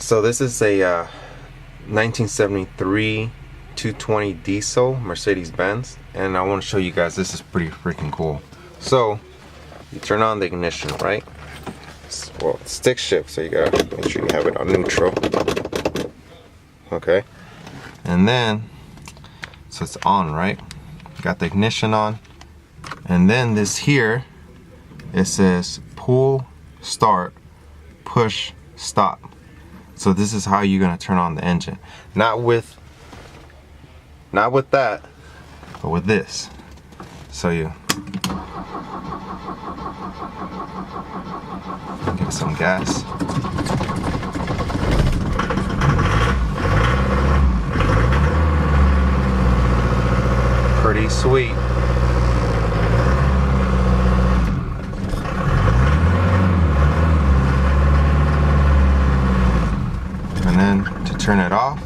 So this is a 1973 220 diesel Mercedes Benz, and I want to show you guys, this is pretty freaking cool. So you turn on the ignition, right? Well, it's stick shift, so you gotta make sure you have it on neutral. Okay, and then so it's on, right? Got the ignition on, and then this here, it says pull, start, push, stop. So this is how you're gonna turn on the engine. Not with that, but with this. So you give it some gas. Pretty sweet. And then to turn it off,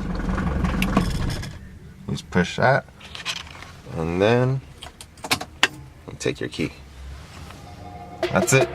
just push that, and then you take your key. That's it.